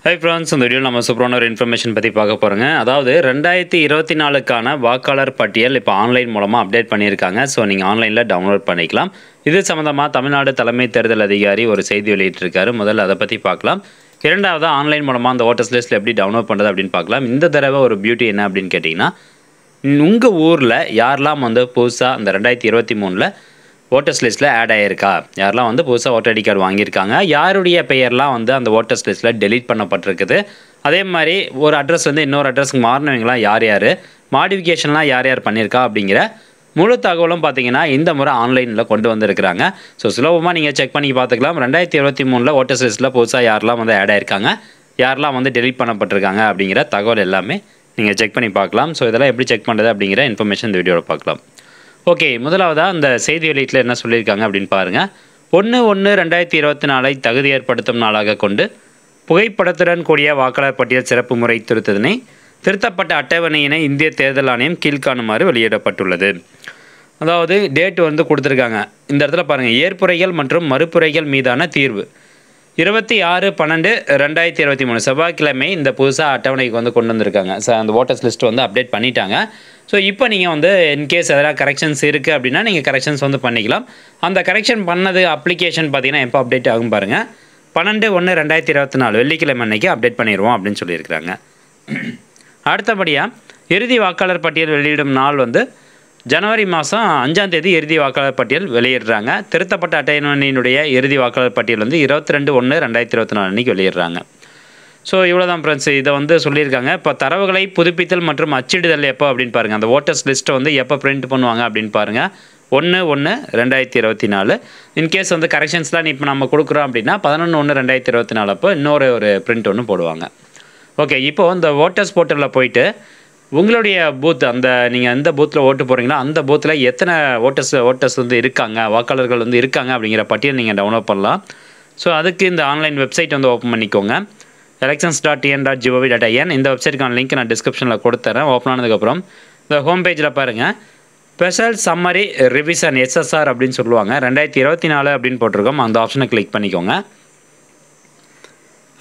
Hi friends, இந்த வீடியோவில் நம்ம சூப்பரான ஒரு இன்ஃபர்மேஷன் பற்றி பார்க்க போகிறோங்க. அதாவது 2024க்கான வாக்காளர் பட்டியல் இப்போ ஆன்லைன் மூலமாக அப்டேட் பண்ணியிருக்காங்க. ஸோ நீங்கள் ஆன்லைனில் டவுன்லோட் பண்ணிக்கலாம். இது சம்மந்தமாக தமிழ்நாடு தலைமை தேர்தல் அதிகாரி ஒரு செய்தி வெளியிட்டிருக்காரு. முதல்ல அதை பற்றி பார்க்கலாம். இரண்டாவது, ஆன்லைன் மூலமாக அந்த ஓட்டர்ஸ் லிஸ்ட்டில் எப்படி டவுன்லோட் பண்ணுறது அப்படின்னு பார்க்கலாம். இந்த தடவை ஒரு பியூட்டி என்ன அப்படின்னு கேட்டிங்கன்னா, உங்கள் ஊரில் யாரெல்லாம் புதுசாக அந்த 2023ல் ஓட்டர்ஸ் லிஸ்ட்டில் ஆட் ஆகியிருக்கா, யாரெல்லாம் புதுசாக ஓட்டர் ஐடி கார்டு வாங்கியிருக்காங்க, யாருடைய பெயர்லாம் அந்த ஓட்டர்ஸ் லிஸ்ட்டில் டெலீட் பண்ணப்பட்டிருக்குது, அதே மாதிரி ஒரு அட்ரஸ்லேருந்து இன்னொரு அட்ரஸ்க்கு மாறினவங்களாம் யார் யார், மாடிஃபிகேஷன்லாம் யார் யார் பண்ணியிருக்கா அப்படிங்கிற முழு தகவலும் பார்த்தீங்கன்னா இந்த முறை ஆன்லைனில் கொண்டு வந்திருக்கிறாங்க. ஸோ சுலபமாக நீங்கள் செக் பண்ணி பார்த்துக்கலாம். 2023ல் ஓட்டர்ஸ் லிஸ்ட்டில் புதுசாக யாரெல்லாம் ஆட் ஆகியிருக்காங்க, யாரெல்லாம் டெலீட் பண்ணப்பட்டிருக்காங்க அப்படிங்கிற தகவல் எல்லாமே நீங்கள் செக் பண்ணி பார்க்கலாம். ஸோ இதெல்லாம் எப்படி செக் பண்ணுறது அப்படிங்கிற இன்ஃபர்மேஷன் இந்த வீடியோவில் பார்க்கலாம். ஓகே, முதலாவதாக அந்த செய்தி வெளியீட்டில் என்ன சொல்லியிருக்காங்க அப்படின்னு பாருங்கள். 1/1/2024 தகுதி ஏற்படுத்தும் நாளாக கொண்டு புகைப்படத்துடன் கூடிய வாக்காளர் பட்டியல் சிறப்பு முறை திருத்தத்தினை திருத்தப்பட்ட அட்டவணையினை இந்திய தேர்தல் ஆணையம் கீழ்காணுமாறு வெளியிடப்பட்டுள்ளது. அதாவது டேட் கொடுத்துருக்காங்க. இந்த இடத்துல பாருங்கள், ஏற்புரைகள் மற்றும் மறுப்புரைகள் மீதான தீர்வு 26/12/2023 செவ்வாய்க்கிழமை இந்த புதுசாக அட்டவணைக்கு கொண்டு வந்திருக்காங்க. அந்த ஓட்டர்ஸ் லிஸ்ட் அப்டேட் பண்ணிட்டாங்க. ஸோ இப்போ நீங்கள் இன்கேஸ் எதாவது கரெக்ஷன்ஸ் இருக்குது அப்படின்னா நீங்கள் கரெக்ஷன்ஸ் பண்ணிக்கலாம். அந்த கரெக்ஷன் பண்ணது அப்ளிகேஷன் பார்த்தீங்கன்னா எப்போ அப்டேட் ஆகும் பாருங்கள், 12/1/2024 வெள்ளிக்கிழமை அன்னைக்கு அப்டேட் பண்ணிடுவோம் அப்படின்னு சொல்லியிருக்கிறாங்க. அடுத்தபடியாக இறுதி வாக்காளர் பட்டியல் வெளியிடும் நாள் ஜனவரி மாதம் 5ஆம் தேதி இறுதி வாக்காளர் பட்டியல் வெளியிடுறாங்க. திருத்தப்பட்ட அட்டவணையினுடைய இறுதி வாக்காளர் பட்டியல் 22/1/2024 அன்றைக்கி வெளியிடுறாங்க. ஸோ இவ்வளோ தான் ஃப்ரெண்ட்ஸ், இதை சொல்லியிருக்காங்க. இப்போ தரவுகளை புதுப்பித்தல் மற்றும் அச்சிடுதல் எப்போ அப்படின்னு பாருங்கள். அந்த ஓட்டர்ஸ் லிஸ்ட்டை எப்போ பிரிண்ட் பண்ணுவாங்க அப்படின்னு பாருங்கள், 1/1/2024. இன்கேஸ் கரெக்ஷன்ஸ்லாம் இப்போ நம்ம கொடுக்குறோம் அப்படின்னா 11/1/2024 அப்போ இன்னொரு பிரிண்ட் ஒன்று போடுவாங்க. ஓகே, இப்போது இந்த ஓட்டர்ஸ் போர்ட்டலில் போயிட்டு உங்களுடைய பூத், நீங்கள் எந்த பூத்தில் ஓட்டு போகிறீங்களோ அந்த பூத்தில் எத்தனை ஓட்டர்ஸ் இருக்காங்க, வாக்காளர்கள் இருக்காங்க அப்படிங்கிற பட்டியல் நீங்கள் டவுன்லோட் பண்ணலாம். ஸோ அதுக்கு இந்த ஆன்லைன் வெப்சைட் ஓப்பன் பண்ணிக்கோங்க, elections.tn.gov.in. இந்த வெப்சைட்டுக்கான லிங்க் நான் டிஸ்கிரிப்ஷனில் கொடுத்துறேன். ஓப்பன் ஆனதுக்கப்புறம் இந்த ஹோம் பேஜில் பாருங்கள், ஸ்பெஷல் சம்மரி ரிவிஷன் SSR அப்படின்னு சொல்லுவாங்க, 2024 அப்படின்னு போட்டிருக்கோம். அந்த ஆப்ஷனை கிளிக் பண்ணிக்கோங்க.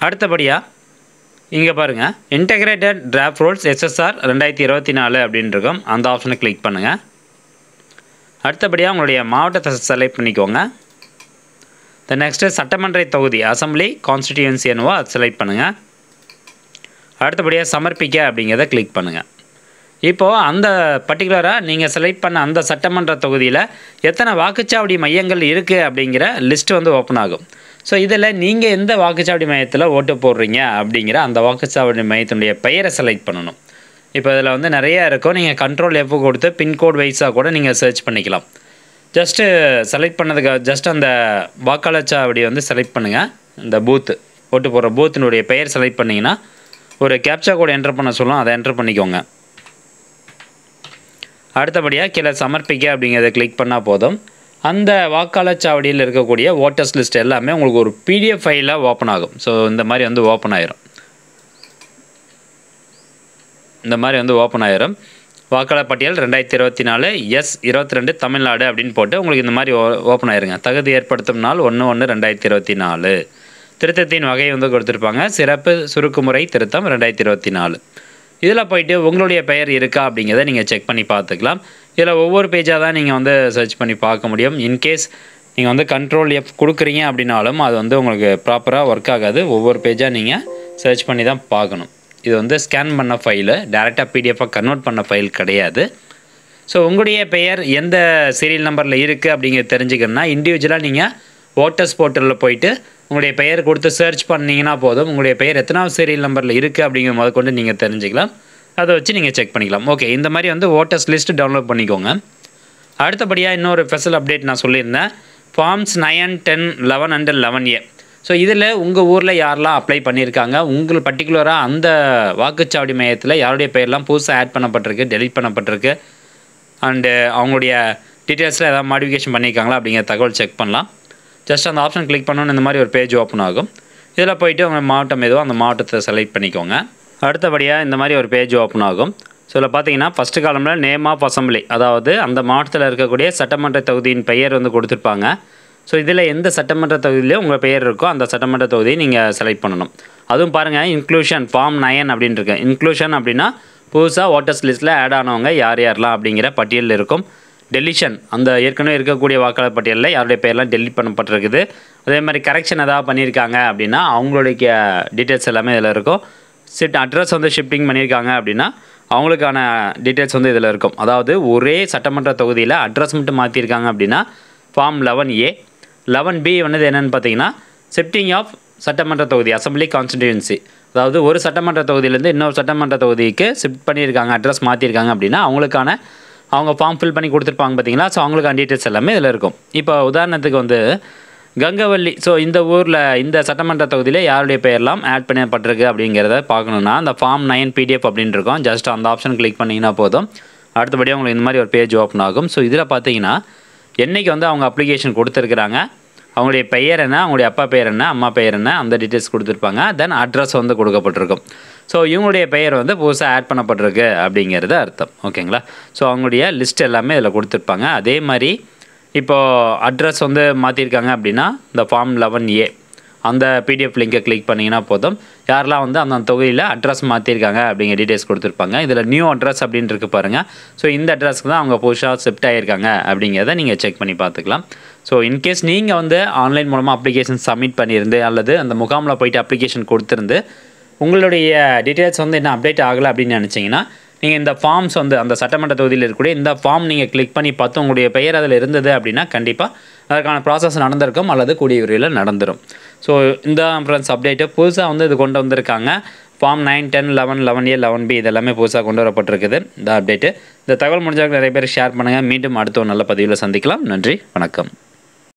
அடுத்தபடியாக இங்கே பாருங்கள், இன்டெகிரேட்டட் டிராஃப்ட் ரூல்ஸ் SSR 2024 அப்படின்னு இருக்கும். அந்த ஆப்ஷனை கிளிக் பண்ணுங்கள். அடுத்தபடியாக உங்களுடைய மாவட்டத்தை செலக்ட் பண்ணிக்கோங்க. நெக்ஸ்ட்டு சட்டமன்ற தொகுதி அசம்பிளி கான்ஸ்டிடியூன்சி என்னவோ அதை செலக்ட் பண்ணுங்கள். அடுத்தபடியாக சமர்ப்பிக்க அப்படிங்கிறத கிளிக் பண்ணுங்கள். இப்போது அந்த பர்டிகுலராக நீங்கள் செலக்ட் பண்ண அந்த சட்டமன்ற தொகுதியில் எத்தனை வாக்குச்சாவடி மையங்கள் இருக்குது அப்படிங்கிற லிஸ்ட்டு ஓப்பன் ஆகும். ஸோ இதில் நீங்கள் எந்த வாக்குச்சாவடி மையத்தில் ஓட்டு போடுறீங்க அப்படிங்கிற அந்த வாக்குச்சாவடி மையத்தினுடைய பெயரை செலக்ட் பண்ணணும். இப்போ இதில் நிறையா இருக்கும். நீங்கள் Ctrl F கொடுத்து பின்கோட் வைஸாக கூட நீங்கள் சர்ச் பண்ணிக்கலாம். ஜஸ்ட்டு செலக்ட் பண்ணதுக்கு அந்த வாக்காளர் சாவடி செலக்ட் பண்ணுங்கள். இந்த பூத்து, ஓட்டு போடுற பூத்தினுடைய பெயர் செலக்ட் பண்ணிங்கன்னா ஒரு கேப்சா கோட் என்டர் பண்ண சொல்லும், அதை என்டர் பண்ணிக்கோங்க. அடுத்தபடியாக கீழே சமர்ப்பிக்க அப்படிங்கிறத கிளிக் பண்ணால் போதும். அந்த வாக்காளர் சாவடியில் இருக்கக்கூடிய ஓட்டர்ஸ் லிஸ்ட் எல்லாமே உங்களுக்கு ஒரு PDF ஃபைலாக ஓப்பன் ஆகும். ஸோ இந்த மாதிரி ஓப்பன் ஆயிரும். வாக்காளர் பட்டியல் 2024 S22 தமிழ்நாடு அப்படின்னு போட்டு உங்களுக்கு இந்த மாதிரி ஓப்பன் ஆயிருங்க. தகுதி ஏற்படுத்தும் நாள் 1/1/2024. திருத்தத்தின் வகை கொடுத்துருப்பாங்க, சிறப்பு சுருக்குமுறை திருத்தம் 2024. இதில் போயிட்டு உங்களுடைய பெயர் இருக்கா அப்படிங்கிறத நீங்கள் செக் பண்ணி பார்த்துக்கலாம். இதில் ஒவ்வொரு பேஜாக தான் நீங்கள் சர்ச் பண்ணி பார்க்க முடியும். இன்கேஸ் நீங்கள் Ctrl F கொடுக்குறீங்க அப்படின்னாலும் அது உங்களுக்கு ப்ராப்பராக ஒர்க் ஆகாது. ஒவ்வொரு பேஜாக நீங்கள் சர்ச் பண்ணி தான் பார்க்கணும். இது ஸ்கேன் பண்ண ஃபைலு, டேரெக்டாக PDF-ஆக கன்வெர்ட் பண்ண ஃபைல் கிடையாது. ஸோ உங்களுடைய பெயர் எந்த சீரியல் நம்பரில் இருக்குது அப்படிங்கிறது தெரிஞ்சுக்கணுன்னா இண்டிவிஜுவலாக நீங்கள் ஓட்டர்ஸ் போர்ட்டலில் போயிட்டு உங்களுடைய பெயர் கொடுத்து சர்ச் பண்ணிங்கன்னா போதும். உங்களுடைய பெயர் எத்தனாவது சீரியல் நம்பரில் இருக்குது அப்படிங்கிற முத கொண்டு நீங்கள் தெரிஞ்சுக்கலாம். அதை வச்சு நீங்கள் செக் பண்ணிக்கலாம். ஓகே, இந்த மாதிரி ஓட்டர்ஸ் லிஸ்ட்டு டவுன்லோட் பண்ணிக்கோங்க. அடுத்தபடியாக இன்னொரு ஸ்பெஷல் அப்டேட் நான் சொல்லியிருந்தேன், ஃபார்ம்ஸ் 9, 10, 11 and 11A. ஸோ இதில் உங்கள் ஊரில் யாரெல்லாம் அப்ளை பண்ணியிருக்காங்க, உங்களுக்கு பர்டிகுலராக அந்த வாக்குச்சாவடி மையத்தில் யாருடைய பெயர்லாம் புதுசாக ஆட் பண்ணப்பட்டிருக்கு, டெலீட் பண்ணப்பட்டிருக்கு, அண்டு அவங்களுடைய டீட்டெயில்ஸில் ஏதாவது மாடிஃபிகேஷன் பண்ணியிருக்காங்களா அப்படிங்கிற தகவல் செக் பண்ணலாம். ஜஸ்ட் அந்த ஆப்ஷன் கிளிக் பண்ணோன்னு இந்த மாதிரி ஒரு பேஜ் ஓப்பன் ஆகும். இதில் போய்ட்டு உங்கள் மாவட்டம் எதுவோ அந்த மாவட்டத்தை செலக்ட் பண்ணிக்கோங்க. அடுத்தபடியாக இந்த மாதிரி ஒரு பேஜ் ஓப்பன் ஆகும். ஸோ இதில் பார்த்தீங்கன்னா ஃபஸ்ட்டு காலமில் நேம் ஆஃப் அசம்பிளி, அதாவது அந்த மாவட்டத்தில் இருக்கக்கூடிய சட்டமன்ற தொகுதியின் பெயர் கொடுத்துருப்பாங்க. ஸோ இதில் எந்த சட்டமன்ற தொகுதியிலே உங்கள் பெயர் இருக்கோ அந்த சட்டமன்ற தொகுதியை நீங்கள் செலக்ட் பண்ணணும். அதுவும் பாருங்கள், இன்க்ளூஷன் ஃபார்ம் 9 அப்படின்னு இருக்கு. இன்க்ளூஷன் அப்படின்னா புதுசாக ஓட்டர்ஸ் லிஸ்ட்டில் ஆட் ஆனவங்க யார் யாரெல்லாம் அப்படிங்கிற பட்டியல் இருக்கும். டெலிஷன், அந்த ஏற்கனவே இருக்கக்கூடிய வாக்காளர் பட்டியலில் யாருடைய பேர்லாம் டெலிட் பண்ணப்பட்டிருக்குது. அதே மாதிரி கரெக்ஷன் ஏதாவது பண்ணியிருக்காங்க அப்படின்னா அவங்களுடைய டீட்டெயில்ஸ் எல்லாமே இதில் இருக்கும். அட்ரஸ் வந்து ஷிஃப்டிங் பண்ணியிருக்காங்க அப்படின்னா அவங்களுக்கான டீட்டெயில்ஸ் வந்து இதில் இருக்கும். அதாவது ஒரே சட்டமன்ற தொகுதியில் அட்ரஸ் மட்டும் மாற்றிருக்காங்க அப்படின்னா ஃபார்ம் 11A. 11B வந்து என்னென்னு பார்த்தீங்கன்னா ஷிஃப்டிங் ஆஃப் சட்டமன்ற தொகுதி, அசம்பிளி கான்ஸ்டிடியூன்சி. அதாவது ஒரு சட்டமன்ற தொகுதியிலேருந்து இன்னொரு சட்டமன்ற தொகுதிக்கு ஷிஃப்ட் பண்ணியிருக்காங்க, அட்ரஸ் மாற்றிருக்காங்க அப்படின்னா அவங்களுக்கான அவங்க ஃபார்ம் ஃபில் பண்ணி கொடுத்துருப்பாங்க பார்த்தீங்களா. ஸோ அவங்களுக்கான டீட்டெயில்ஸ் எல்லாமே இதில் இருக்கும். இப்போ உதாரணத்துக்கு வந்து கங்கவல்லி, ஸோ இந்த ஊரில் இந்த சட்டமன்ற தொகுதியில் யாருடைய பெயர்லாம் ஆட் பண்ணப்பட்டிருக்கு அப்படிங்கிறத பார்க்கணுன்னா அந்த ஃபார்ம் 9 PDF அப்படின்னு இருக்கும். ஜஸ்ட் அந்த ஆப்ஷன் கிளிக் பண்ணிங்கன்னா போதும். அடுத்தபடியாக உங்களுக்கு இந்த மாதிரி ஒரு பேஜ் ஓப்பன் ஆகும். ஸோ இதில் பார்த்தீங்கன்னா என்றைக்கு வந்து அவங்க அப்ளிகேஷன் கொடுத்துருக்குறாங்க, அவங்களுடைய பெயர் என்ன, அவங்களுடைய அப்பா பெயர் என்ன, அம்மா பெயர் என்ன, அந்த டீட்டெயில்ஸ் கொடுத்துருப்பாங்க. தென் அட்ரஸ் வந்து கொடுக்கப்பட்டிருக்கும். ஸோ இவங்களுடைய பெயர் வந்து புதுசாக ஆட் பண்ணப்பட்டிருக்கு அப்படிங்கிறது அர்த்தம். ஓகேங்களா. ஸோ அவங்களுடைய லிஸ்ட் எல்லாமே இதில் கொடுத்துருப்பாங்க. அதே மாதிரி இப்போது அட்ரஸ் வந்து மாற்றிருக்காங்க அப்படின்னா இந்த ஃபார்ம் 11A அந்த PDF லிங்கை கிளிக் பண்ணிங்கன்னா போதும். யாரெல்லாம் வந்து அந்த தொகுதியில் அட்ரஸ் மாற்றிருக்காங்க அப்படிங்கிற டீட்டெயில்ஸ் கொடுத்துருப்பாங்க. இதில் நியூ அட்ரஸ் அப்படின்னு இருக்கு பாருங்கள். ஸோ இந்த அட்ரஸ்க்கு தான் அவங்க புதுசாக ஷிஃப்ட் ஆகியிருக்காங்க அப்படிங்கிறத நீங்கள் செக் பண்ணி பார்த்துக்கலாம். ஸோ இன்கேஸ் நீங்கள் வந்து ஆன்லைன் மூலமாக அப்ளிகேஷன் சப்மிட் பண்ணியிருந்து அல்லது அந்த முகாமில் போயிட்டு அப்ளிகேஷன் கொடுத்துருந்து உங்களுடைய டீட்டெயில்ஸ் வந்து என்ன அப்டேட் ஆகலை அப்படின்னு நினச்சிங்கன்னா நீங்கள் இந்த ஃபார்ம்ஸ் வந்து அந்த சட்டமன்ற தொகுதியில் இருக்கக்கூடிய இந்த ஃபார்ம் நீங்கள் கிளிக் பண்ணி பார்த்து உங்களுடைய பெயர் அதில் இருந்தது அப்படின்னா கண்டிப்பாக அதற்கான ப்ராசஸ் நடந்திருக்கும் அல்லது கூடிய விரைவில் நடந்துடும். ஸோ இந்த ஃப்ரெண்ட்ஸ் அப்டேட்டு புதுசாக வந்து இது கொண்டு வந்திருக்காங்க. ஃபார்ம் 9, 10, 11, 11A, 11B இதெல்லாமே புதுசாக கொண்டு வரப்பட்டிருக்குது இந்த அப்டேட்டு. இந்த தகவல் முடிஞ்சவங்க நிறைய பேர் ஷேர் பண்ணுங்கள். மீண்டும் அடுத்த ஒரு நல்ல பதிவில் சந்திக்கலாம். நன்றி, வணக்கம்.